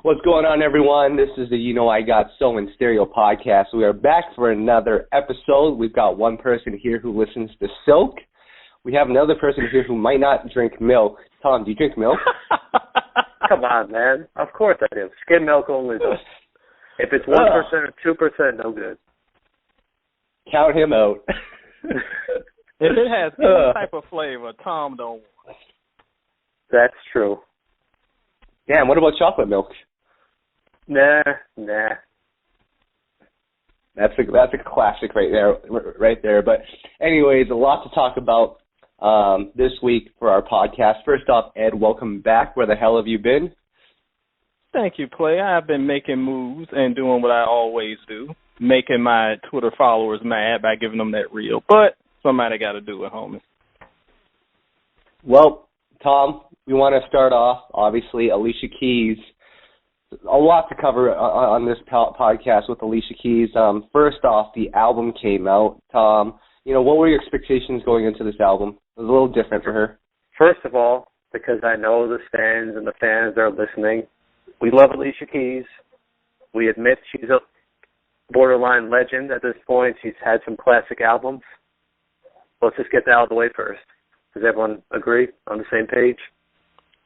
What's going on, everyone? This is the I Got Soul in Stereo podcast. We are back for another episode. We've got one person here who listens to Silk. We have another person here who might not drink milk. Tom, do you drink milk? Come on, man. Of course I do. Skim milk only, though. If it's 1% or 2%, no good. Count him out. If it has any type of flavor, Tom don't want. That's true. Yeah, and what about chocolate milk? Nah. That's a classic right there. But anyways, a lot to talk about this week for our podcast. First off, Ed, welcome back. Where the hell have you been? Thank you, Clay. I've been making moves and doing what I always do, making my Twitter followers mad by giving them that reel. But somebody got to do it, homie. Well, Tom, we want to start off, obviously, Alicia Keys. A lot to cover on this podcast with Alicia Keys. First off, the album came out. Tom, what were your expectations going into this album? It was a little different for her. First of all, because I know the stands and the fans are listening, we love Alicia Keys. We admit she's a borderline legend at this point. She's had some classic albums. Let's just get that out of the way first. Does everyone agree on the same page?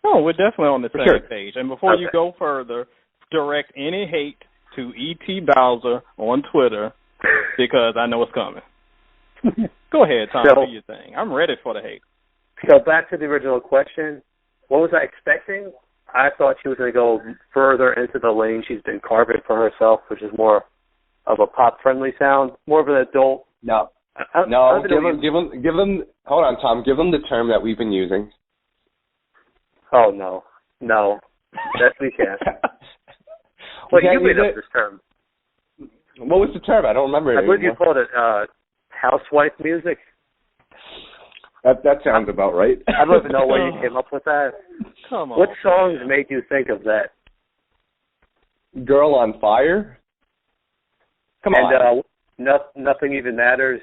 Oh, we're definitely on the same sure. page. And before you go further, direct any hate to E.T. Bowser on Twitter because I know it's coming. Go ahead, Tom, do your thing. I'm ready for the hate. So back to the original question. What was I expecting? I thought she was going to go further into the lane she's been carving for herself, which is more of a pop-friendly sound, more of an adult. No, give them. Hold on, Tom. Give them the term that we've been using. Oh no, that's we can't. Well, you made up this term. What was the term? I don't remember it. I believe you called it housewife music. That sounds about right. I don't even know where you came up with that. Come on. What songs made you think of that? Girl on Fire. Come on. And Nothing Even Matters.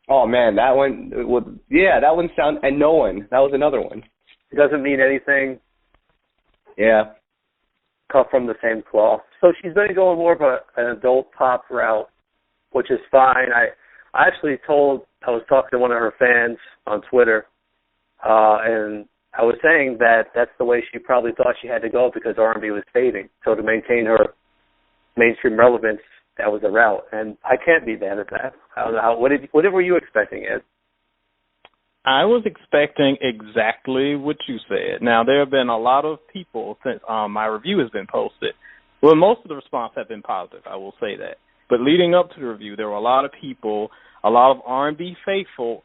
Oh man, that one. That one sound. And No One. That was another one. It doesn't mean anything. Yeah. Cut from the same cloth. So she's been going more of an adult pop route, which is fine. I was talking to one of her fans on Twitter, and I was saying that that's the way she probably thought she had to go because R&B was fading. So to maintain her mainstream relevance, that was the route. And I can't be mad at that. What were you expecting, Ed? I was expecting exactly what you said. Now, there have been a lot of people since my review has been posted. Well, most of the response have been positive, I will say that. But leading up to the review, there were a lot of people, a lot of R&B faithful,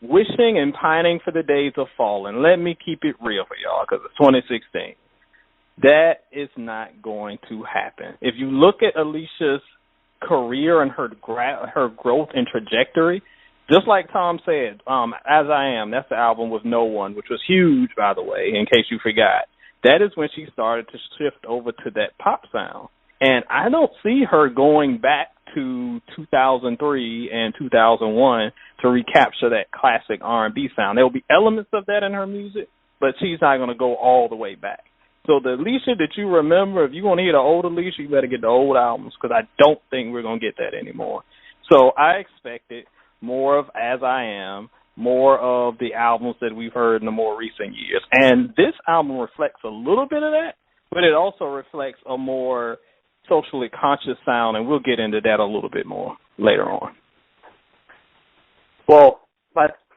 wishing and pining for the days of fall. And let me keep it real for y'all, because it's 2016. That is not going to happen. If you look at Alicia's career and her growth and trajectory, just like Tom said, As I Am, that's the album with No One, which was huge, by the way, in case you forgot. That is when she started to shift over to that pop sound. And I don't see her going back to 2003 and 2001 to recapture that classic R&B sound. There will be elements of that in her music, but she's not going to go all the way back. So the Alicia that you remember, if you want to hear the old Alicia, you better get the old albums because I don't think we're going to get that anymore. So I expected more of As I Am, more of the albums that we've heard in the more recent years. And this album reflects a little bit of that, but it also reflects a more socially conscious sound, and we'll get into that a little bit more later on. Well,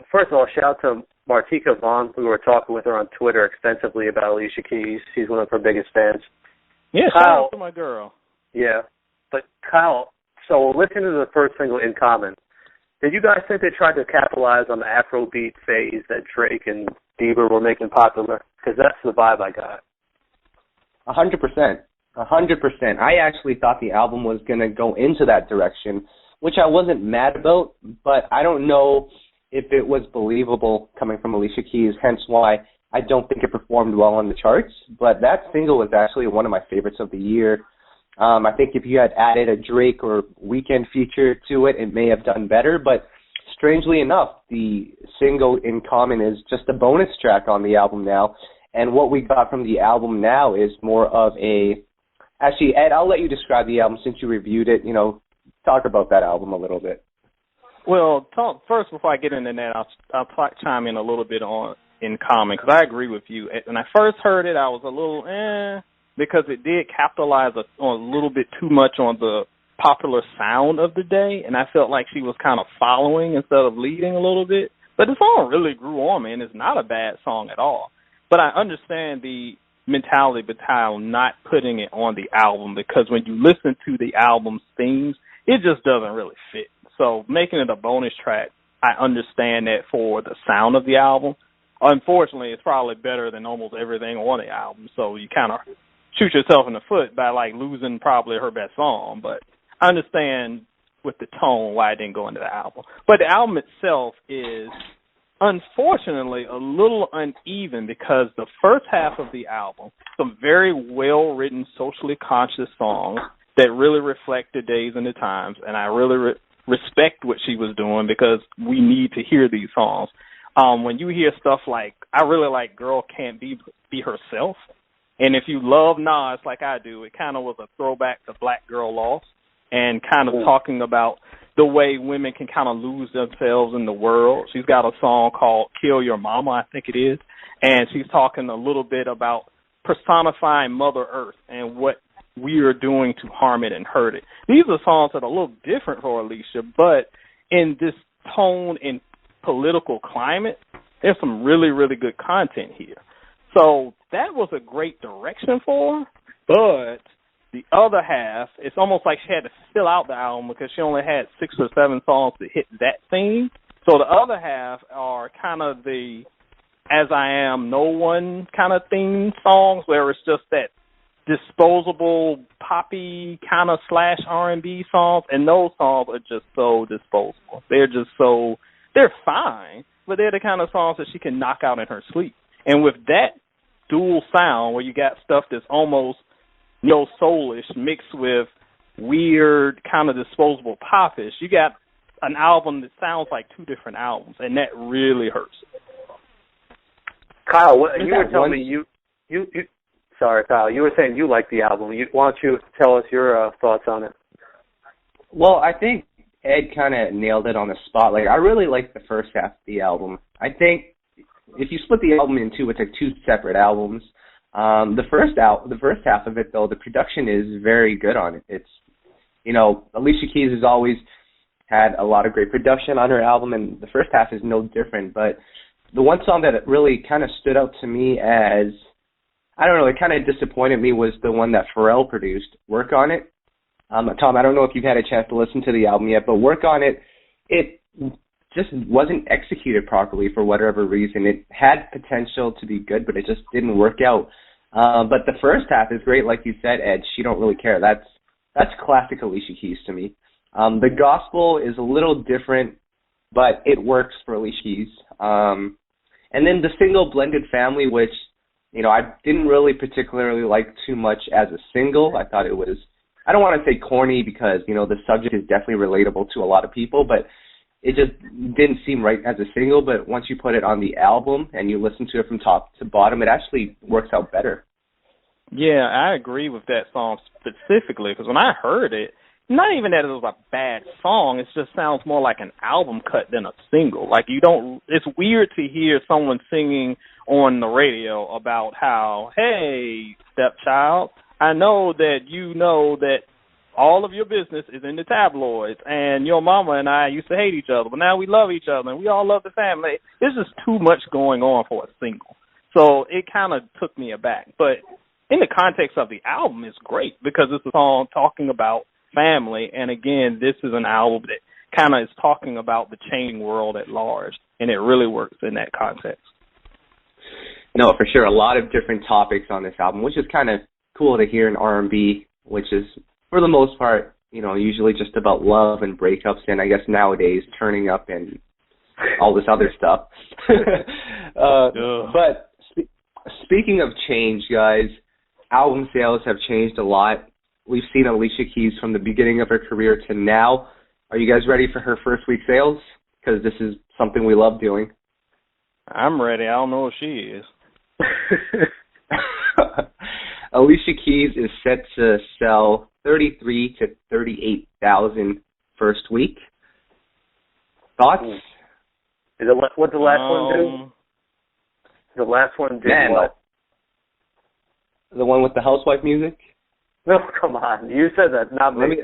first of all, shout out to Martika Vaughn. We were talking with her on Twitter extensively about Alicia Keys. She's one of her biggest fans. Yeah, shout out to my girl. Yeah. But Kyle, so listen to the first single, In Common. Did you guys think they tried to capitalize on the Afrobeat phase that Drake and Bieber were making popular? Because that's the vibe I got. 100%. 100%. I actually thought the album was going to go into that direction, which I wasn't mad about, but I don't know if it was believable coming from Alicia Keys, hence why I don't think it performed well on the charts. But that single was actually one of my favorites of the year. I think if you had added a Drake or Weeknd feature to it, it may have done better. But strangely enough, the single In Common is just a bonus track on the album now. And what we got from the album now is more of a... Actually, Ed, I'll let you describe the album since you reviewed it. Talk about that album a little bit. Well, first, before I get into that, I'll chime in a little bit in common, because I agree with you. When I first heard it, I was a little because it did capitalize on a little bit too much on the popular sound of the day, and I felt like she was kind of following instead of leading a little bit. But the song really grew on me, and it's not a bad song at all. But I understand the mentality behind not putting it on the album, because when you listen to the album's themes, it just doesn't really fit. So making it a bonus track, I understand that for the sound of the album. Unfortunately, it's probably better than almost everything on the album, so you kind of shoot yourself in the foot by, losing probably her best song. But I understand with the tone why it didn't go into the album. But the album itself is, unfortunately, a little uneven, because the first half of the album, some very well-written, socially conscious songs that really reflect the days and the times, and I really respect what she was doing, because we need to hear these songs. When you hear stuff like, I really like Girl Can't Be Herself, and if you love Nas like I do, it kind of was a throwback to Black Girl Lost, and kind of talking about the way women can kind of lose themselves in the world. She's got a song called Kill Your Mama, I think it is, and she's talking a little bit about personifying Mother Earth and what we are doing to harm it and hurt it. These are songs that are a little different for Alicia, but in this tone and political climate, there's some really, really good content here. So that was a great direction for her, but the other half, it's almost like she had to fill out the album, because she only had 6 or 7 songs to hit that theme. So the other half are kind of the As I Am No One kind of theme songs, where it's just that disposable poppy kind of / R&B songs, and those songs are just so disposable. They're fine, but they're the kind of songs that she can knock out in her sleep. And with that dual sound, where you got stuff that's almost soulish mixed with weird kind of disposable popish, you got an album that sounds like 2 different albums, and that really hurts. Kyle, you were telling me you sorry, Kyle, you were saying you like the album. Why don't you tell us your thoughts on it? Well, I think Ed kind of nailed it on the spot. I really like the first half of the album. I think if you split the album in two, it's 2 separate albums. The first half of it, though, the production is very good on it. It's, Alicia Keys has always had a lot of great production on her album, and the first half is no different. But the one song that really kind of stood out to me as, I don't know, it kind of disappointed me, was the one that Pharrell produced, Work On It. Tom, I don't know if you've had a chance to listen to the album yet, but Work On It, it just wasn't executed properly for whatever reason. It had potential to be good, but it just didn't work out. But the first half is great, like you said, Ed. She Don't Really Care. That's classic Alicia Keys to me. The gospel is a little different, but it works for Alicia Keys. And then the single Blended Family, which, I didn't really particularly like too much as a single. I thought it was, I don't want to say corny, because, the subject is definitely relatable to a lot of people, but it just didn't seem right as a single. But once you put it on the album and you listen to it from top to bottom, it actually works out better. Yeah, I agree with that song specifically, because when I heard it, not even that it was a bad song, it just sounds more like an album cut than a single. It's weird to hear someone singing on the radio about how, hey, stepchild, I know that you know that all of your business is in the tabloids, and your mama and I used to hate each other, but now we love each other, and we all love the family. There's just too much going on for a single. So it kind of took me aback. But in the context of the album, it's great, because it's a song talking about family, and again, this is an album that kind of is talking about the changing world at large, and it really works in that context. No, for sure. A lot of different topics on this album, which is kind of cool to hear in R&B, which is, for the most part, usually just about love and breakups, and I guess nowadays turning up and all this other stuff. But speaking of change, guys, album sales have changed a lot. We've seen Alicia Keys from the beginning of her career to now. Are you guys ready for her first week sales? Because this is something we love doing. I'm ready. I don't know if she is. Alicia Keys is set to sell 33 to 38,000 first week. Thoughts? What'd the last one do? The last one did what? The one with the housewife music? No, come on. You said that, not me.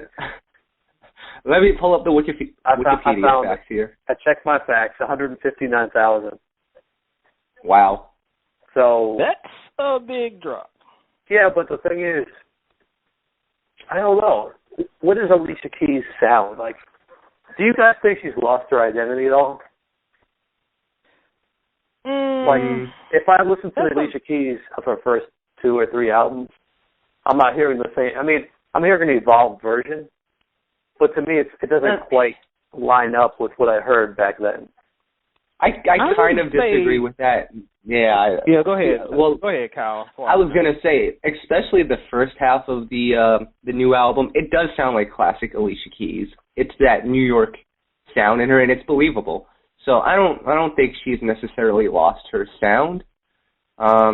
Let me pull up the Wikipedia facts here. I checked my facts, 159,000. Wow. So that's a big drop. Yeah, but the thing is, I don't know. What does Alicia Keys sound like? Do you guys think she's lost her identity at all? Like, if I listen to Alicia Keys of her first 2 or 3 albums, I'm not hearing the same. I mean, I'm hearing an evolved version, but to me, it doesn't quite line up with what I heard back then. I kind of disagree with that. Yeah. Go ahead. Well, go ahead, Kyle. I was gonna say, especially the first half of the new album, it does sound like classic Alicia Keys. It's that New York sound in her, and it's believable. So I don't think she's necessarily lost her sound. I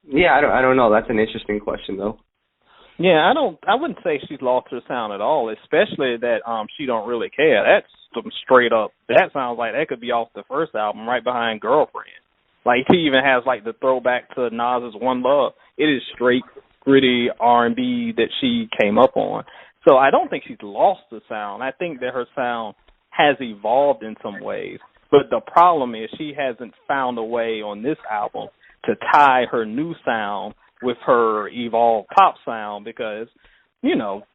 don't know. That's an interesting question, though. Yeah, I wouldn't say she's lost her sound at all, especially that she don't really care. That's some straight up. That sounds like that could be off the first album, right behind Girlfriend. Like, he even has like the throwback to Nas's One Love. It is straight, gritty R&B that she came up on. So I don't think she's lost the sound. I think that her sound has evolved in some ways. But the problem is she hasn't found a way on this album to tie her new sound with her evolved pop sound because,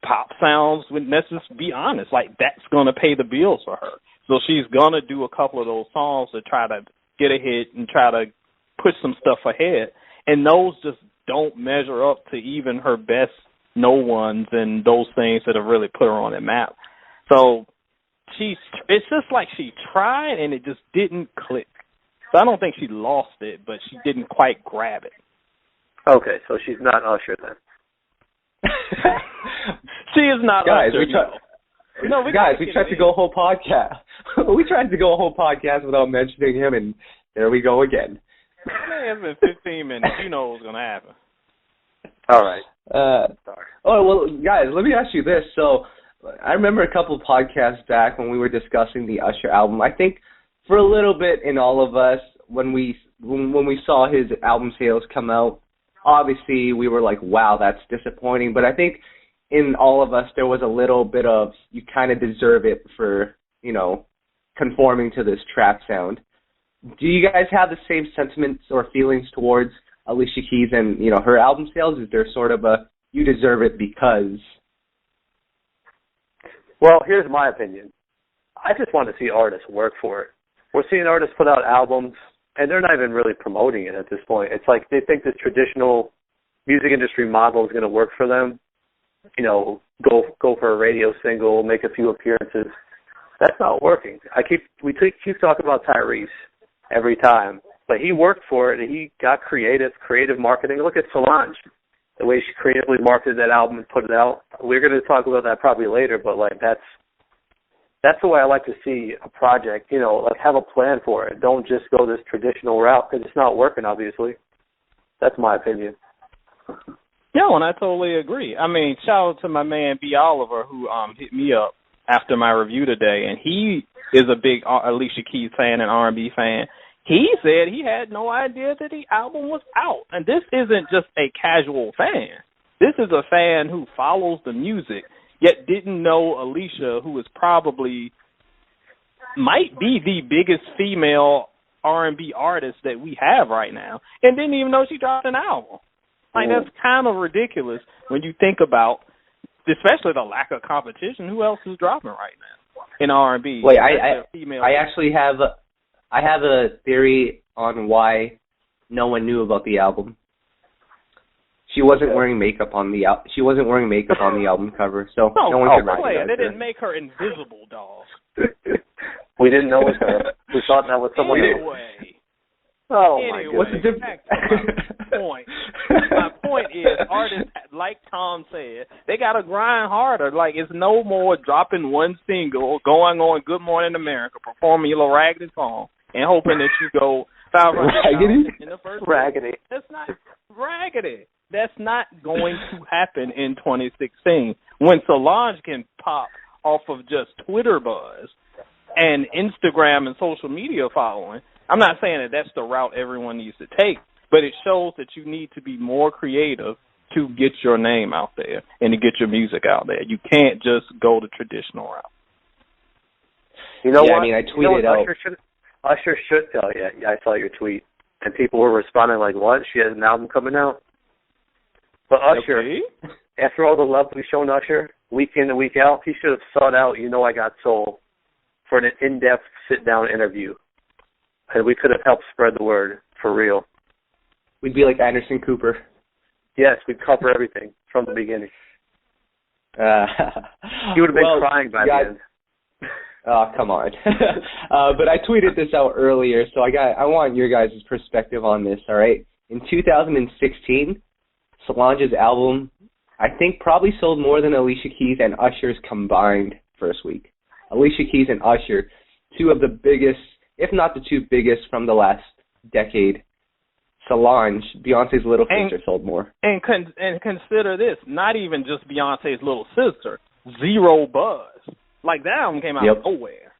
pop sounds, let's just be honest, like that's going to pay the bills for her. So she's going to do a couple of those songs to try to get a hit and try to push some stuff ahead. And those just don't measure up to even her best No Ones and those things that have really put her on the map. So it's just like she tried and it just didn't click. So I don't think she lost it, but she didn't quite grab it. Okay, so she's not Usher then. She is not Usher. We tried to go a whole podcast. We tried to go a whole podcast without mentioning him, and there we go again. It's been 15 minutes. You know what's going to happen. All right. Sorry. Oh, well, guys, let me ask you this. So I remember a couple of podcasts back when we were discussing the Usher album. I think for a little bit in all of us, when we saw his album sales come out, obviously we were like, wow, that's disappointing. But I think in all of us there was a little bit of, you kind of deserve it for, conforming to this trap sound. Do you guys have the same sentiments or feelings towards Alicia Keys and, her album sales? Is there sort of a, you deserve it because? Well, here's my opinion. I just want to see artists work for it. We're seeing artists put out albums, and they're not even really promoting it at this point. It's like they think the traditional music industry model is going to work for them. Go for a radio single, make a few appearances. That's not working. We keep talking about Tyrese every time, but he worked for it, and he got creative marketing. Look at Solange, the way she creatively marketed that album and put it out. We're going to talk about that probably later, but that's the way I like to see a project, have a plan for it. Don't just go this traditional route because it's not working, obviously. That's my opinion. Yeah, and I totally agree. I mean, shout out to my man B. Oliver who hit me up after my review today, and he is a big Alicia Keys fan and R&B fan. He said he had no idea that the album was out. And this isn't just a casual fan. This is a fan who follows the music, yet didn't know Alicia, who is might be the biggest female R&B artist that we have right now, and didn't even know she dropped an album. Like, that's kind of ridiculous when you think about, especially the lack of competition. Who else is dropping right now in R&B? Wait, I actually have a theory on why no one knew about the album. She wasn't wearing makeup on the album cover, so no one could recognize her. They didn't make her invisible, dog. We didn't know it was her. We thought that was someone else. Anyway. My goodness. What's the difference? My point is, artists, like Tom said, they got to grind harder. Like, it's no more dropping one single, going on Good Morning America, performing your little raggedy song, and hoping that you go $500 in the first Raggedy. week. That's not raggedy. That's not going to happen in 2016 when Solange can pop off of just Twitter buzz and Instagram and social media following. I'm not saying that that's the route everyone needs to take, but it shows that you need to be more creative to get your name out there and to get your music out there. You can't just go the traditional route. You know what? I mean, I tweeted out. Usher should tell you. I saw your tweet, and people were responding like, "What? She has an album coming out?" But Usher, okay. After all the love we've shown Usher, week in and week out, he should have sought out You Know I Got Soul for an in-depth sit-down interview, and we could have helped spread the word for real. We'd be like Anderson Cooper. Yes, we'd cover everything from the beginning. He would have been crying by the end. Oh, come on. But I tweeted this out earlier, so I want your guys' perspective on this, all right? In 2016, Solange's album, I think, probably sold more than Alicia Keys and Usher's combined first week. Alicia Keys and Usher, two of the biggest, if not the two biggest from the last decade. Solange, Beyonce's little sister, sold more. And consider this, not even just Beyonce's little sister, zero buzz. Like, that album came out of nowhere.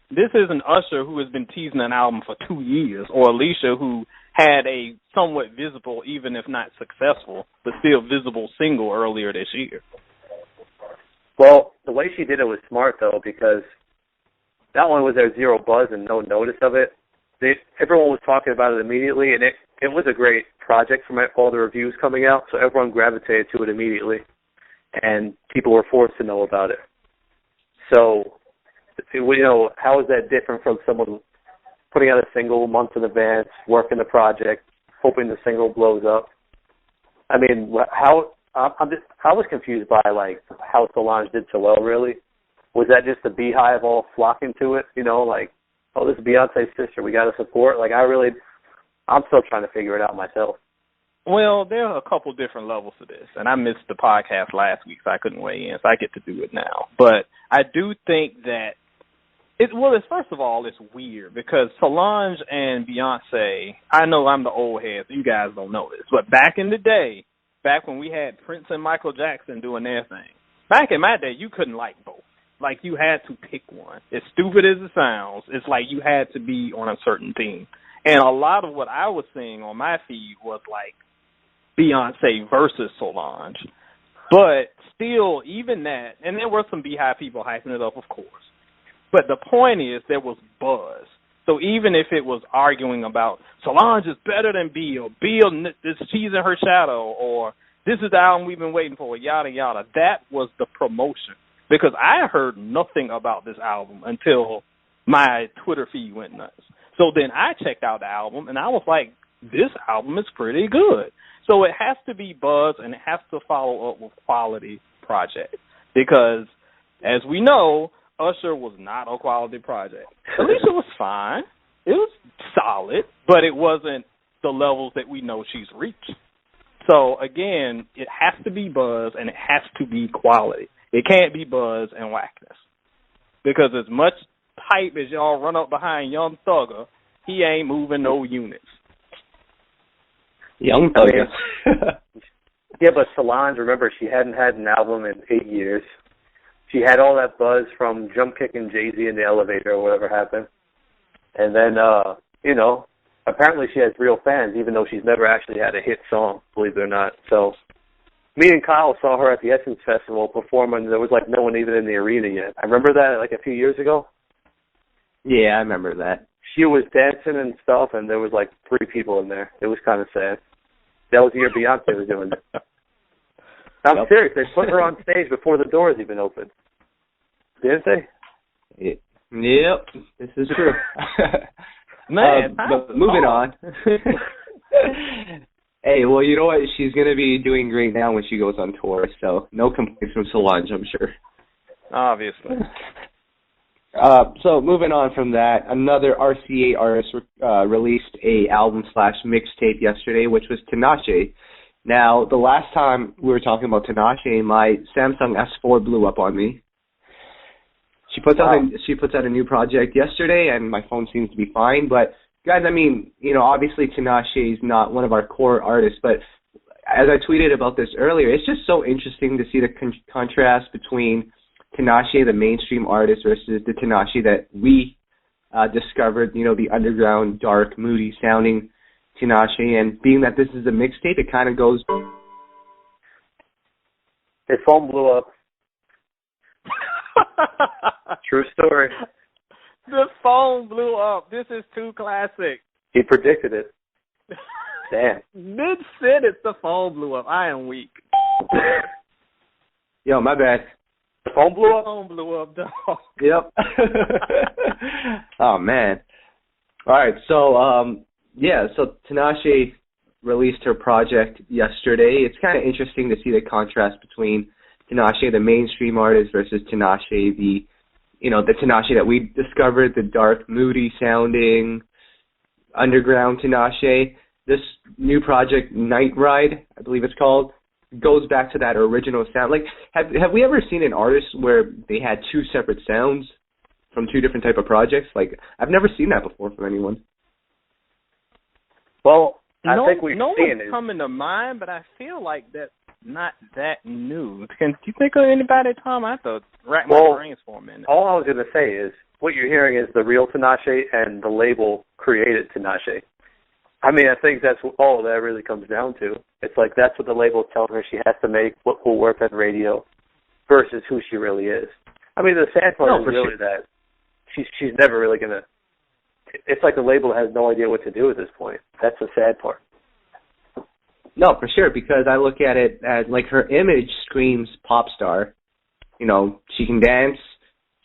This isn't Usher, who has been teasing an album for 2 years, or Alicia, who had a somewhat visible, even if not successful, but still visible single earlier this year. Well, the way she did it was smart, though, because not only was there zero buzz and no notice of it, everyone was talking about it immediately, and it was a great project from all the reviews coming out, so everyone gravitated to it immediately, and people were forced to know about it. So, you know, how is that different from someone putting out a single months in advance, working the project, hoping the single blows up? I mean, I was confused by, like, how Solange did so well, really. Was that just the Beehive all flocking to it, you know, like, oh, this is Beyonce's sister, we got to support? Like, I'm still trying to figure it out myself. Well, there are a couple different levels to this, and I missed the podcast last week, so I couldn't weigh in, so I get to do it now. But I do think that first of all, it's weird because Solange and Beyonce, I know I'm the old head, so you guys don't know this, but back in the day, back when we had Prince and Michael Jackson doing their thing, back in my day, you couldn't like both. Like, you had to pick one. As stupid as it sounds, it's like you had to be on a certain team. And a lot of what I was seeing on my feed was like Beyonce versus Solange. But still, even that, and there were some Beehive people hyping it up, of course. But the point is, there was buzz. So even if it was arguing about Solange is better than B, or she's in her shadow, or this is the album we've been waiting for, yada, yada, that was the promotion. Because I heard nothing about this album until my Twitter feed went nuts. So then I checked out the album, and I was like, this album is pretty good. So it has to be buzz, and it has to follow up with quality projects. Because, as we know, Usher was not a quality project. Alicia was fine. It was solid, but it wasn't the levels that we know she's reached. So, again, it has to be buzz, and it has to be quality. It can't be buzz and whackness. Because as much hype as y'all run up behind Young Thugger, he ain't moving no units. Young Thugger. Yeah, but Solange, remember, she hadn't had an album in 8 years. She had all that buzz from jump kicking Jay-Z in the elevator or whatever happened. And then, you know, apparently she has real fans, even though she's never actually had a hit song, believe it or not. So me and Kyle saw her at the Essence Festival perform, and there was, like, no one even in the arena yet. I remember that, like, a few years ago. Yeah, I remember that. She was dancing and stuff, and there was, like, 3 people in there. It was kind of sad. That was the year Beyonce was doing it. I'm serious. They put her on stage before the doors even opened. Didn't they? Yep, this is true. Man, but moving on. Hey, well, you know what? She's going to be doing great now when she goes on tour, so no complaints from Solange, I'm sure. Obviously. So moving on from that, another RCA artist released a album/mixtape yesterday, which was Tinashe. Now, the last time we were talking about Tinashe, my Samsung S4 blew up on me. She puts out a new project yesterday, and my phone seems to be fine. But guys, I mean, obviously Tinashe is not one of our core artists, but as I tweeted about this earlier, it's just so interesting to see the contrast between Tinashe, the mainstream artist, versus the Tinashe that we discovered, the underground, dark, moody sounding Tinashe. And being that this is a mixtape, it kind of goes... His phone blew up. True story. The phone blew up. This is too classic. He predicted it. Damn. Mid-sentence, the phone blew up. I am weak. Yo, my bad. The phone blew up? The phone blew up, dog. Yep. Oh, man. All right, so, so Tinashe released her project yesterday. It's kind of interesting to see the contrast between Tinashe, the mainstream artist, versus Tinashe, the Tinashe that we discovered, the dark, moody sounding, underground Tinashe. This new project, Night Ride, I believe it's called, goes back to that original sound. Like, have we ever seen an artist where they had two separate sounds from two different type of projects? Like, I've never seen that before from anyone. Well, I think we've no seen one's it. coming to mind, but I feel like that's not that new. Can you think of anybody, Tom? I have to rack my brains for a minute. All I was going to say is, what you're hearing is the real Tinashe and the label created Tinashe. I mean, I think that's all that really comes down to. It's like that's what the label tells her she has to make, what will work on radio, versus who she really is. I mean, the sad part is really that she's never really going to... It's like the label has no idea what to do at this point. That's the sad part. No, for sure, because I look at it as, like, her image screams pop star. She can dance.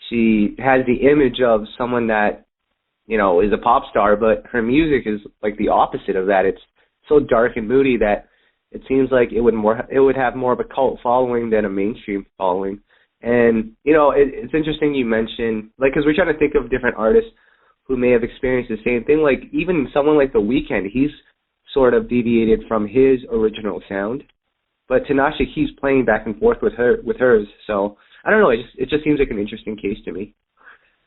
She has the image of someone that, is a pop star, but her music is, like, the opposite of that. It's so dark and moody that it seems like it would have more of a cult following than a mainstream following. And, it's interesting you mentioned, like, because we're trying to think of different artists who may have experienced the same thing. Like, even someone like The Weeknd, he's sort of deviated from his original sound, but Tinashe keeps playing back and forth with hers. So I don't know. It just seems like an interesting case to me.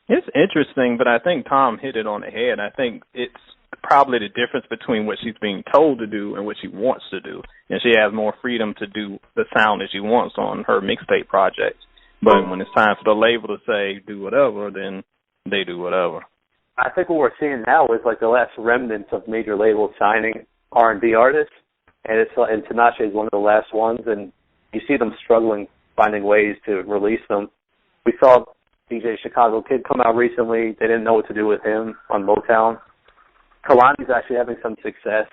It's interesting, but I think Tom hit it on the head. I think it's probably the difference between what she's being told to do and what she wants to do, and she has more freedom to do the sound that she wants on her mixtape projects. But when it's time for the label to say do whatever, then they do whatever. I think what we're seeing now is like the last remnants of major labels signing R&B artists, and Tinashe is one of the last ones, and you see them struggling finding ways to release them. We saw DJ Chicago Kid come out recently. They didn't know what to do with him on Motown. Kalani's actually having some success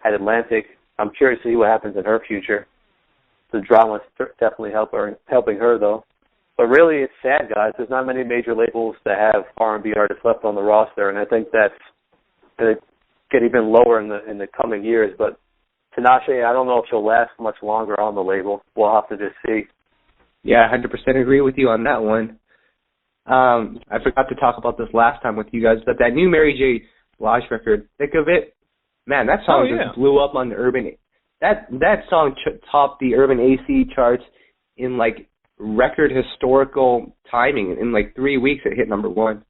at Atlantic. I'm curious to see what happens in her future. The drama's definitely helping her, though. But really, it's sad, guys. There's not many major labels that have R&B artists left on the roster, and I think that's going to get even lower in the coming years. But Tinashe, I don't know if she'll last much longer on the label. We'll have to just see. Yeah, 100% agree with you on that one. I forgot to talk about this last time with you guys, but that new Mary J. Blige record, Thick of It, man, that song just blew up on the urban. That song topped the urban AC charts in like record historical timing. In like 3 weeks, it hit number one.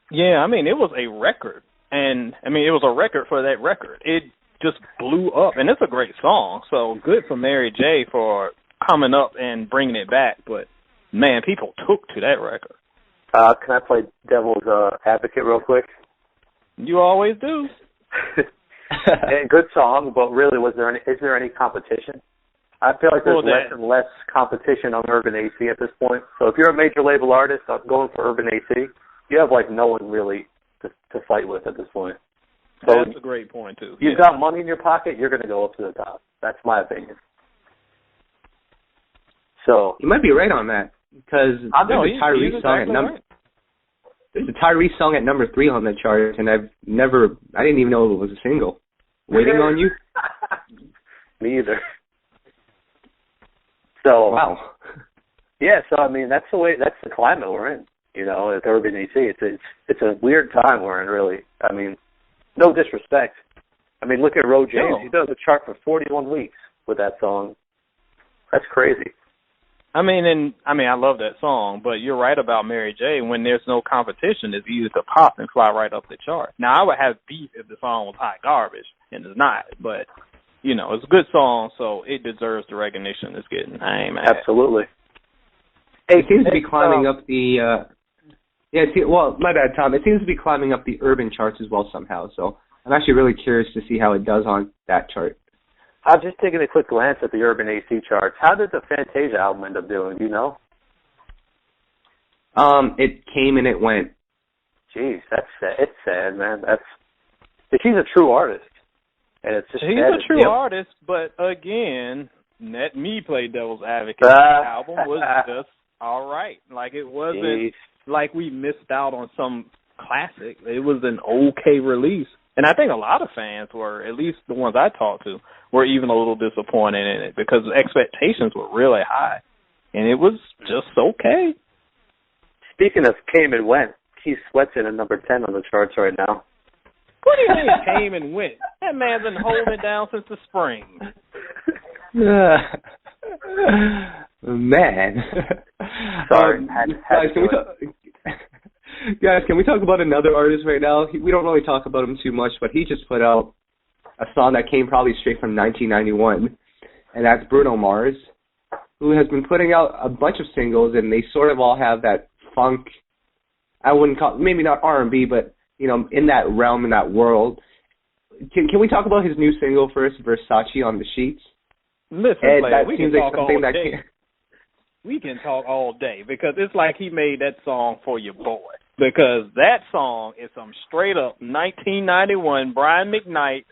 Yeah, I mean, it was a record. And, I mean, it was a record for that record. It just blew up. And it's a great song. So good for Mary J. for coming up and bringing it back. But, man, people took to that record. Can I play devil's advocate real quick? You always do. And good song, but really, is there any competition? I feel like there's less and less competition on Urban AC at this point. So if you're a major label artist going for Urban AC, you have like no one really to fight with at this point. So that's a great point too. You've got money in your pocket, you're going to go up to the top. That's my opinion. So you might be right on that because there's a Tyrese song at number. Right. There's a Tyrese song at number 3 on the chart, and I didn't even know it was a single. Waiting on You. Me either. So wow. Yeah, so I mean that's the climate we're in. At Urban AC, it's a weird time we're in, really. I mean, no disrespect. I mean, look at Ro James. He does a chart for 41 weeks with that song. That's crazy. I love that song, but you're right about Mary J. When there's no competition, it's easy to pop and fly right up the chart. Now, I would have beef if the song was hot garbage, and it's not, but, it's a good song, so it deserves the recognition it's getting. I ain't mad. Absolutely. It seems to be climbing up the, my bad, Tom. It seems to be climbing up the urban charts as well somehow, so I'm actually really curious to see how it does on that chart. I've just taken a quick glance at the Urban AC charts. How did the Fantasia album end up doing? Do you know? It came and it went. Jeez, that's sad. It's sad, man. She's a true artist, and it's just he's a true artist. But again, let me play devil's advocate. The album was just all right. Like it wasn't like we missed out on some classic. It was an okay release. And I think a lot of fans were, at least the ones I talked to, were even a little disappointed in it because the expectations were really high. And it was just okay. Speaking of came and went, Keith Sweat's in at number 10 on the charts right now. What do you mean came and went? That man's been holding it down since the spring. Man. Sorry. Guys, can we talk about another artist right now? We don't really talk about him too much, but he just put out a song that came probably straight from 1991, and that's Bruno Mars, who has been putting out a bunch of singles, and they sort of all have that funk, I wouldn't call, maybe not R&B, but, in that realm, in that world. Can we talk about his new single first, Versace on the Sheets? Listen, player, we can talk all day. We can talk all day because it's like he made that song for your boy. Because that song is some straight up 1991 Brian McKnight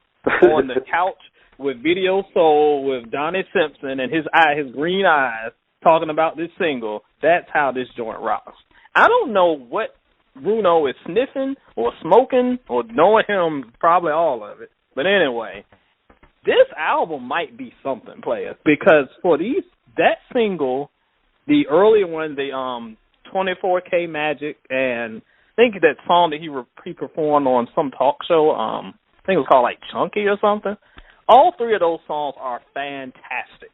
on the couch with Video Soul with Donnie Simpson and his green eyes talking about this single. That's how this joint rocks. I don't know what Bruno is sniffing or smoking or knowing him, probably all of it. But anyway, this album might be something, players, because for that single, the earlier one, the 24K Magic, and I think that song that he performed on some talk show, I think it was called like Chunky or something. All three of those songs are fantastic.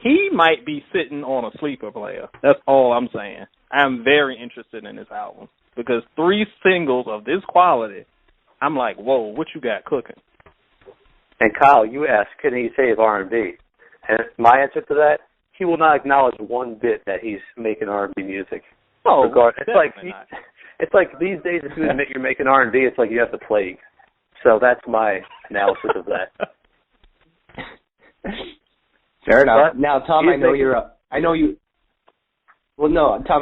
He might be sitting on a sleeper, player. That's all I'm saying. I'm very interested in this album because 3 singles of this quality, I'm like, whoa, what you got cooking? And Kyle, you asked, can he save R&B? And my answer to that, he will not acknowledge one bit that he's making R&B music. Oh, it's like these days if you admit you're making R&B, it's like you have the plague. So that's my analysis of that. Fair enough. Now, Tom, Tom, I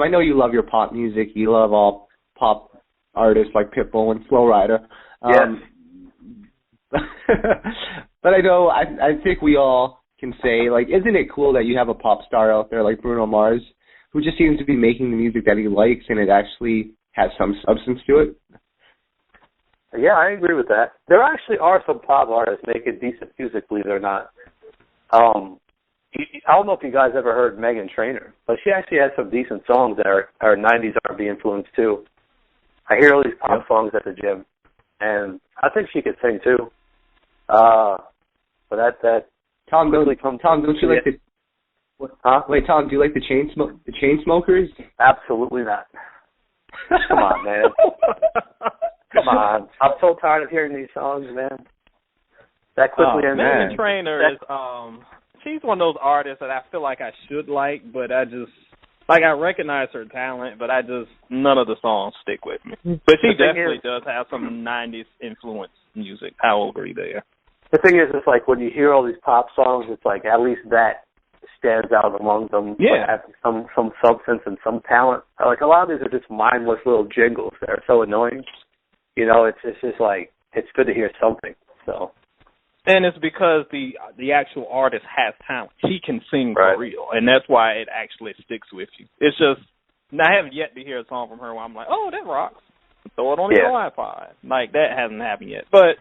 know you love your pop music. You love all pop artists like Pitbull and Flo Rida. Yes. But I think we all can say, like, isn't it cool that you have a pop star out there like Bruno Mars who just seems to be making the music that he likes and it actually has some substance to it? Yeah, I agree with that. There actually are some pop artists making decent music, believe it or not. I don't know if you guys ever heard Meghan Trainor, but she actually has some decent songs that are 90s R&B influenced too. I hear all these pop songs at the gym, and I think she could sing too. But that Tom, don't you like the? Huh? Wait, Tom, do you like the Chainsmokers? Absolutely not. Come on, man. Come on. I'm so tired of hearing these songs, man. That quickly ends. Meghan Trainor is she's one of those artists that I feel like I should like, but I just I recognize her talent, but none of the songs stick with me. But she definitely does have some 90s influence music. I will agree there. The thing is, it's like when you hear all these pop songs, it's like at least that stands out among them. Yeah. Like some substance and some talent. Like a lot of these are just mindless little jingles that are so annoying. It's just like it's good to hear something. So. And it's because the actual artist has talent. She can sing for real, and that's why it actually sticks with you. It's just I haven't yet to hear a song from her where I'm like, oh, that rocks. Throw it on your iPod. Like that hasn't happened yet, but.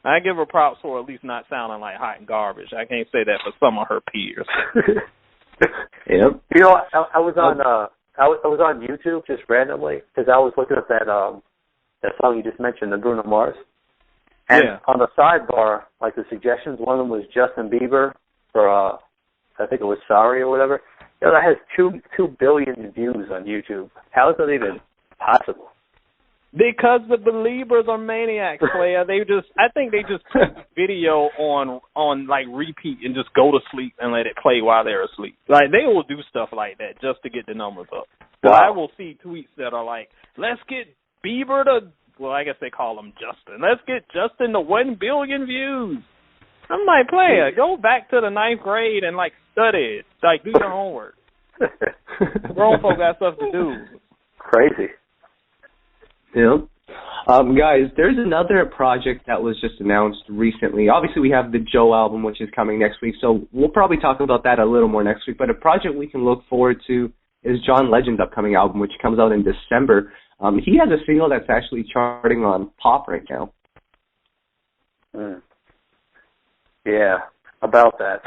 I give her props for at least not sounding like hot and garbage. I can't say that for some of her peers. Yep. I was on YouTube just randomly because I was looking at that song you just mentioned, the Bruno Mars. And on the sidebar, like the suggestions, one of them was Justin Bieber for I think it was Sorry or whatever. You know, that has 2 billion views on YouTube. How is that even possible? Because the believers are maniacs, player. I think they just put video on like repeat and just go to sleep and let it play while they're asleep. Like they will do stuff like that just to get the numbers up. Wow. I will see tweets that are like, "Let's get Bieber to," well, I guess they call him Justin. "Let's get Justin to 1 billion views." I'm like, player, go back to the 9th grade and like study it. Like do your homework. Grown folk got stuff to do. Crazy. Yeah. Guys, there's another project that was just announced recently. Obviously, we have the Joe album, which is coming next week, so we'll probably talk about that a little more next week. But a project we can look forward to is John Legend's upcoming album, which comes out in December. He has a single that's actually charting on pop right now. Yeah, about that.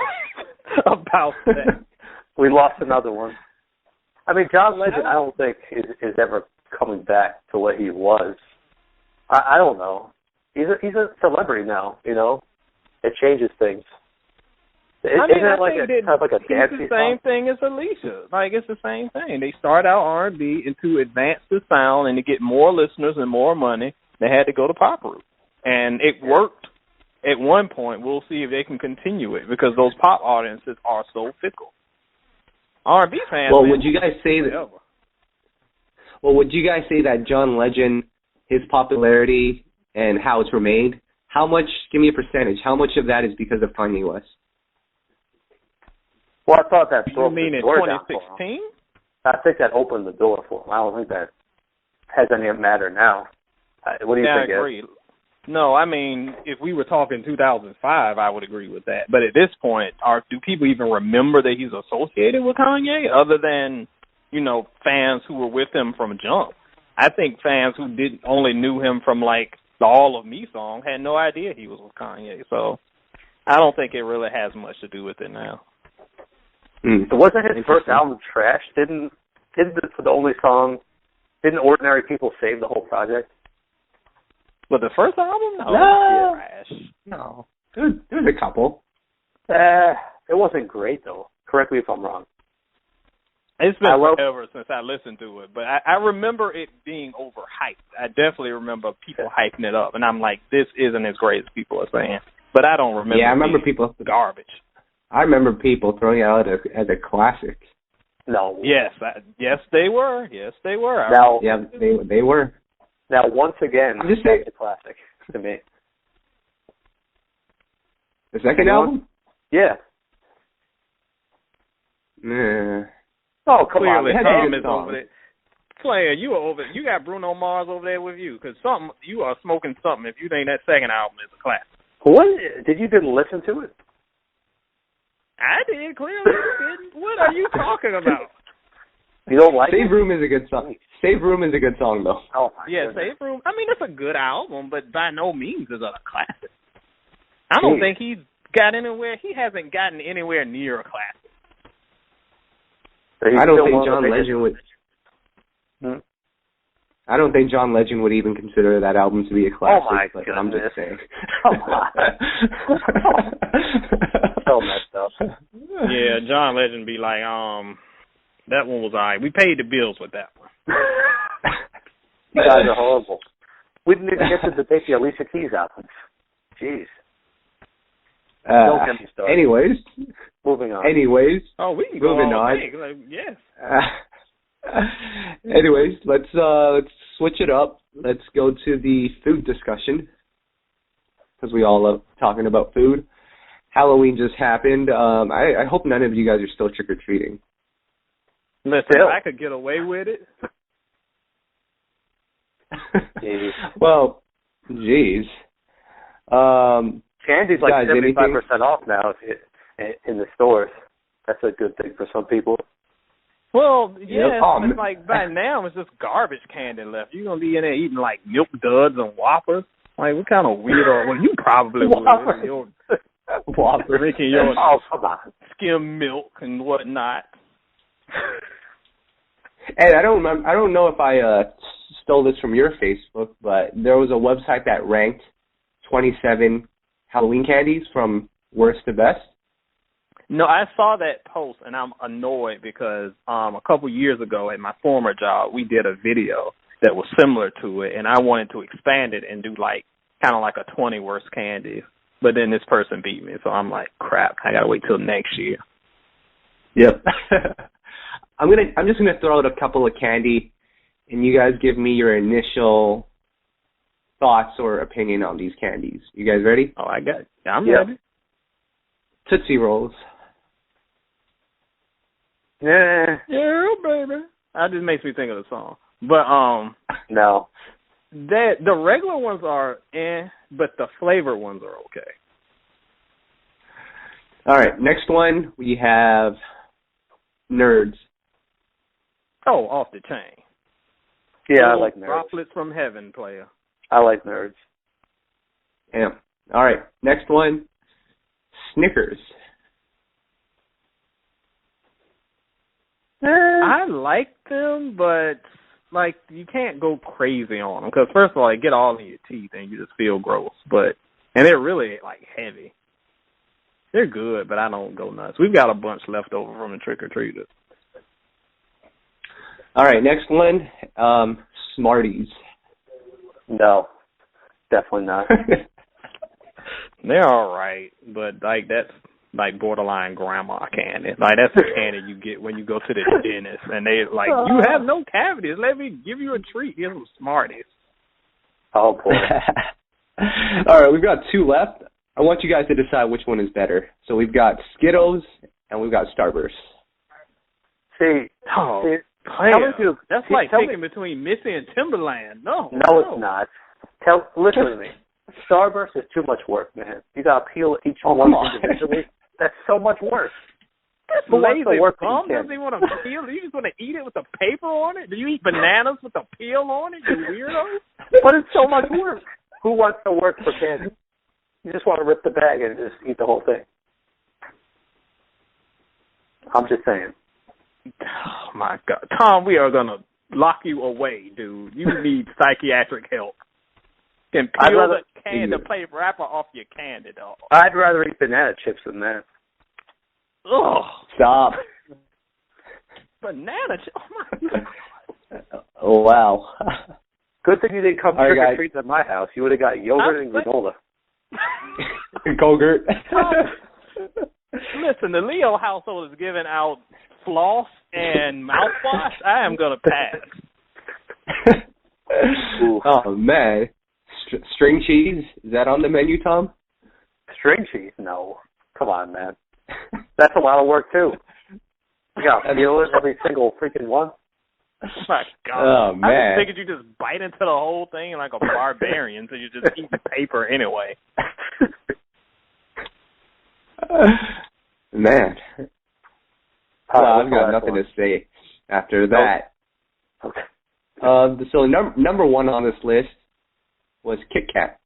About that. We lost another one. I mean, John Legend, I don't think is ever coming back to what he was. I don't know. He's a celebrity now, you know. It changes things. Isn't it like a dancey It's the same thing as Alicia. Like, it's the same thing. They start out R&B, and to advance the sound and to get more listeners and more money, they had to go to pop route. And it worked at one point. We'll see if they can continue it because those pop audiences are so fickle. R&B fans. Well, would you guys say that? Well, would you guys say that John Legend, his popularity and how it's remained, how much? Give me a percentage. How much of that is because of Kanye West? Well, I thought that. You mean in 2016? I think that opened the door for him. I don't think that has any matter now. What do you think? I agree. No, I mean, if we were talking 2005, I would agree with that. But at this point, do people even remember that he's associated with Kanye other than, you know, fans who were with him from jump? I think fans who only knew him from, like, the All of Me song had no idea he was with Kanye. So I don't think it really has much to do with it now. So wasn't his first album trash? Didn't the only song, didn't Ordinary People save the whole project? But the first album? No. Trash. No. There was a couple. It wasn't great, though. Correct me if I'm wrong. It's been forever since I listened to it, but I remember it being overhyped. I definitely remember people hyping it up, and I'm like, this isn't as great as people are saying. But I don't remember. Yeah, I remember people garbage. I remember people throwing it out as a classic. No. Yes, they were. Yes, they were. Now, yeah, they were. Now, once again, that's a classic to me. The second album? Yeah. Nah. Oh, come Clearly, on. Tom is over there. Player, you got Bruno Mars over there with you, because you are smoking something if you think that second album is a classic. What? Did you didn't listen to it? I did, clearly you didn't. What are you talking about? You don't like Save Room is a good song. Save Room is a good song, though. Oh, my goodness. Save Room. I mean, it's a good album, but by no means is it a classic. I don't think he hasn't gotten anywhere near a classic. I don't think John Legend would. I don't think John Legend would even consider that album to be a classic. Oh my but goodness! I'm just saying. Come on. So messed up. Yeah, John Legend be like, that one was alright. We paid the bills with that one. You guys are horrible. We didn't even get to debate the Alicia Keys albums. Jeez. Don't get me started. Anyways. Moving on. Anyways. Oh, we can go on. Yes. Anyways, let's switch it up. Let's go to the food discussion because we all love talking about food. Halloween just happened. I hope none of you guys are still trick or treating. Listen, if I could get away with it. Well, geez. Candy's like 75% off now in the stores. That's a good thing for some people. Well, yeah, it's like by now it's just garbage candy left. You're going to be in there eating like Milk Duds and Whoppers. Like, what kind of weirdo? Well, you probably would. Whoppers. Drinking your skim milk and whatnot. And I don't know if I stole this from your Facebook, but there was a website that ranked 27 Halloween candies from worst to best. No, I saw that post, and I'm annoyed because a couple years ago at my former job, we did a video that was similar to it, and I wanted to expand it and do kind of like a 20 worst candies. But then this person beat me, so I'm like, crap, I got to wait till next year. Yep. I'm just gonna throw out a couple of candy, and you guys give me your initial thoughts or opinion on these candies. You guys ready? Oh, I got it. I'm ready. Tootsie Rolls. Yeah, baby. That just makes me think of the song. But no. The regular ones are but the flavored ones are okay. All right, next one we have Nerds. Oh, off the chain. Yeah, I like Nerds. Droplets from heaven, player. I like Nerds. Yeah. All right, next one, Snickers. I like them, but you can't go crazy on them because first of all, they get all in your teeth and you just feel gross. And they're really heavy. They're good, but I don't go nuts. We've got a bunch left over from the trick-or-treaters. All right, next one, Smarties. No, definitely not. They're all right, but that's borderline grandma candy. That's the candy you get when you go to the dentist, and they you have no cavities. Let me give you a treat. Here's some Smarties. Oh boy. All right, we've got two left. I want you guys to decide which one is better. So we've got Skittles and we've got Starburst. See, that's like picking between Missy and Timberland. No, it's not. Listen to me. Starburst is too much work, man. You got to peel each one individually. That's so much work. That's lazy. Mom doesn't even want to peel. You just want to eat it with the paper on it? Do you eat bananas with the peel on it, you weirdo? But it's so much work. Who wants to work for candy? You just want to rip the bag and just eat the whole thing. I'm just saying. Oh, my God. Tom, we are going to lock you away, dude. You need psychiatric help. And peel the paper wrapper off your candy, dog. I'd rather eat banana chips than that. Ugh. Stop. Banana chips? Oh, my God. Oh, wow. Good thing you didn't come trick-or-treating at my house. You would have got yogurt and granola. Gogurt. Listen, the Leo household is giving out floss and mouthwash. I am going to pass. Oh, man. String cheese? Is that on the menu, Tom? String cheese? No. Come on, man. That's a lot of work, too. You got to peel it every single freaking one. Oh, my God. Oh, man. I just figured you just bite into the whole thing like a barbarian, so you just eat the paper anyway. Man. Well, I've got nothing to say after that. Okay. So number one on this list was Kit Kat.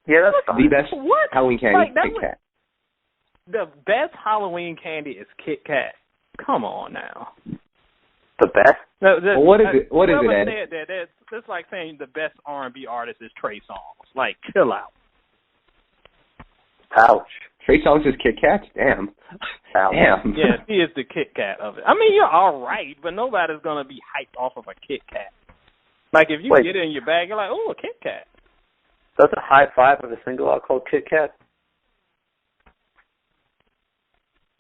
Yeah, that's fine. The best Halloween candy is Kit Kat. The best Halloween candy is Kit Kat. Come on now. The best? Well, what is it? What is it, Ed? It's like saying the best R&B artist is Trey Songz. Chill out. Ouch. Trey Songz is Kit Kat? Damn. Ouch. Damn. Yeah, he is the Kit Kat of it. I mean, you're all right, but nobody's going to be hyped off of a Kit Kat. If you get it in your bag, you're like, oh, a Kit Kat. Doesn't High Five have a single out called Kit Kat?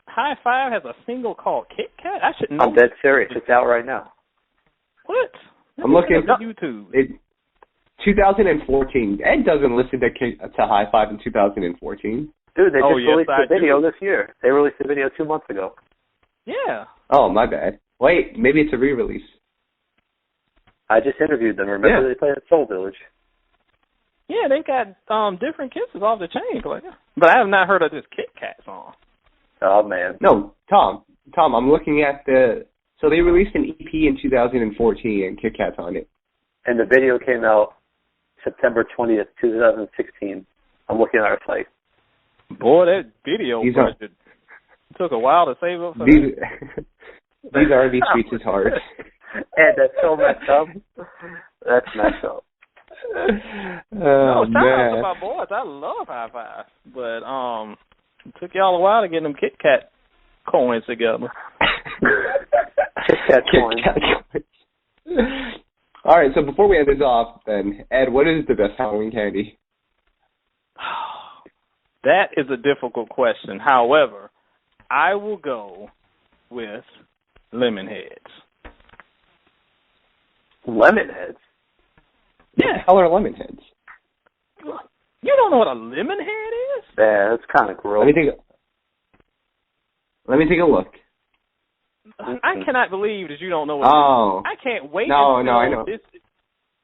High Five has a single called Kit Kat? I should know. I'm dead serious. It's out right now. What? I'm looking at YouTube. 2014. Ed doesn't listen to High Five in 2014. Dude, they just released the video this year. They released the video 2 months ago. Yeah. Oh, my bad. Wait, maybe it's a re-release. I just interviewed them. Remember they played at Soul Village? Yeah, they got different kisses off the chain player. But I have not heard of this Kit Kat song. Oh, man. No, Tom, I'm looking at so they released an EP in 2014 and Kit Kat's on it. And the video came out September 20th, 2016. I'm looking at our site. Boy, that video took a while to save up for these R&B streets is hard. Ed, that's so messed up. That's messed up. Oh, shout out to my boys. I love High Five. but it took y'all a while to get them Kit Kat coins together. Kit Kat coins. All right, so before we end this off, then, Ed, what is the best Halloween candy? That is a difficult question. However, I will go with lemon heads. Lemon heads? Yeah. What color are lemon heads? You don't know what a lemon head is? Yeah, that's kind of gross. Let me take a look. I cannot believe that you don't know what it is. I can't wait I know.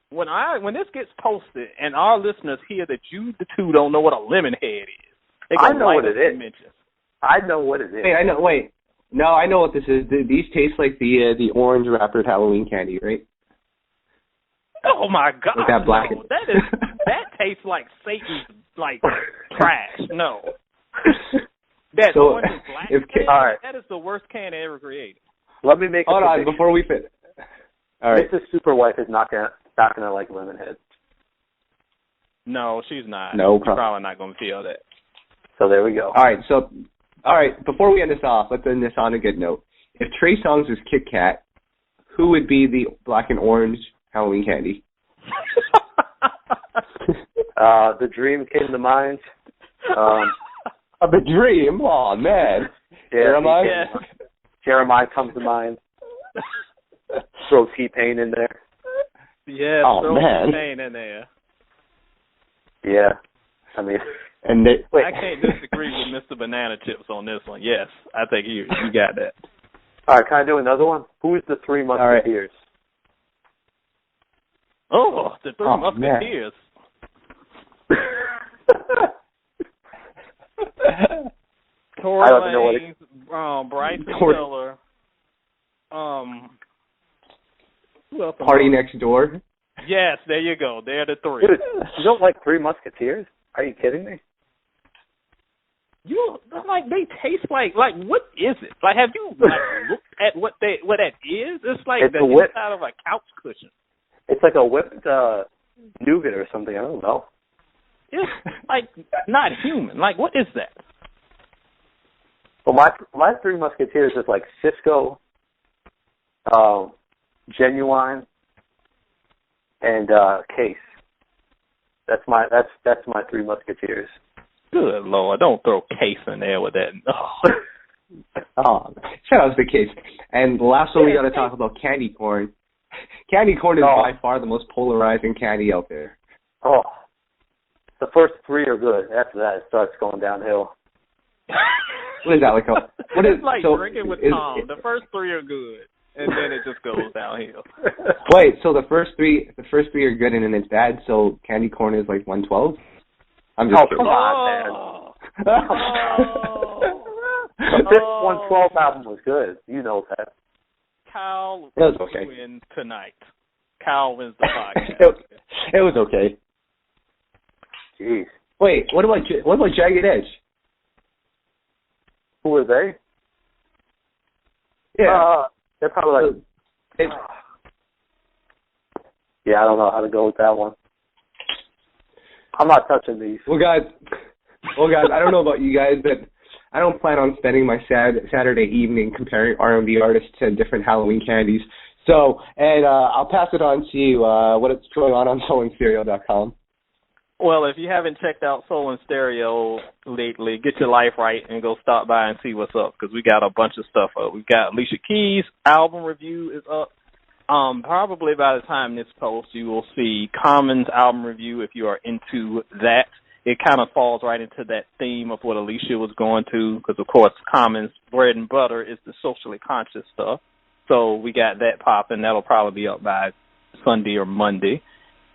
When this gets posted and our listeners hear that you the two don't know what a lemon head is, I know what it is. I know what it is. Wait. No, I know what this is. These taste like the orange wrappered Halloween candy, right? Oh my God! With that black. No, that tastes like Satan's trash. No. That orange and black candy, all right. That is the worst candy ever created. Let me make a prediction. Hold on, before we fit. All right. Mrs. Superwife is not gonna like lemon heads. No, she's not. No She's problem. probably not gonna feel that. So there we go. All right, before we end this off, let's end this on a good note. If Trey Songz is Kit Kat, who would be the black and orange Halloween candy? The dream came to mind. The dream? Oh, man. Yeah, Jeremiah comes to mind. Throw T-Pain in there. Yeah, throw T-Pain in there. Yeah. I mean... I can't disagree with Mr. Banana Chips on this one. Yes, I think you got that. All right, can I do another one? Who is the Three Musketeers? Oh, the Three Musketeers. Tory Lanez, Bryson Tiller. Who else? Party Next Door. Yes, there you go. They're the three. Dude, you don't like Three Musketeers? Are you kidding me? They taste like what is it? Like, have you looked at what that is? It's like the inside of a couch cushion. It's like a whipped nougat or something. I don't know. It's like not human. Like, what is that? Well, my Three Musketeers is like Cisco, Genuine, and Case. That's my Three Musketeers. Good Lord, don't throw Case in there with that. Oh, shout out to the Case. And the last one we got to talk about candy corn. Candy corn is by far the most polarizing candy out there. Oh, the first three are good. After that, it starts going downhill. What is that like? What is it's like drinking with Tom? The first three are good, and then it just goes downhill. Wait, so the first three are good and then it's bad. So candy corn is like 112. I'm just kidding. Come on, man. The fifth 112 album was good. You know that. Kyle okay. wins tonight. Kyle wins the podcast. It was okay. Jeez. Wait, what about Jagged Edge? Who are they? Yeah. They're probably like... Yeah, I don't know how to go with that one. I'm not touching these. Well, guys, I don't know about you guys, but I don't plan on spending my Saturday evening comparing R&B artists to different Halloween candies. So, and I'll pass it on to you, what's going on soulandstereo.com. Well, if you haven't checked out Soul and Stereo lately, get your life right and go stop by and see what's up, because we got a bunch of stuff up. We've got Alicia Keys' album review is up. Probably by the time this posts, you will see Common's album review if you are into that. It kind of falls right into that theme of what Alicia was going to, because, of course, Common's bread and butter is the socially conscious stuff. So we got that popping. That'll probably be up by Sunday or Monday.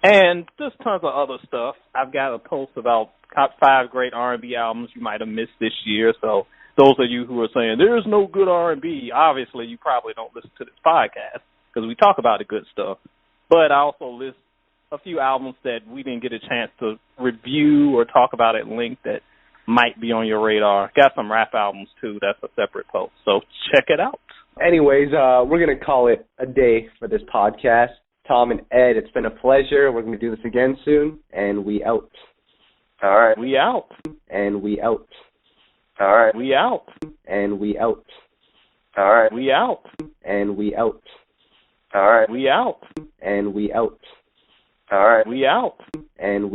And just tons of other stuff. I've got a post about top 5 great R&B albums you might have missed this year. So those of you who are saying, there's no good R&B, obviously you probably don't listen to this podcast, because we talk about the good stuff. But I also list a few albums that we didn't get a chance to review or talk about at length that might be on your radar. Got some rap albums, too. That's a separate post. So check it out. Anyways, we're going to call it a day for this podcast. Tom and Ed, it's been a pleasure. We're going to do this again soon, and we out. All right. We out. And we out. All right. We out. And we out. All right. We out. And we out. All right. We out. And we out. All right. We out. And we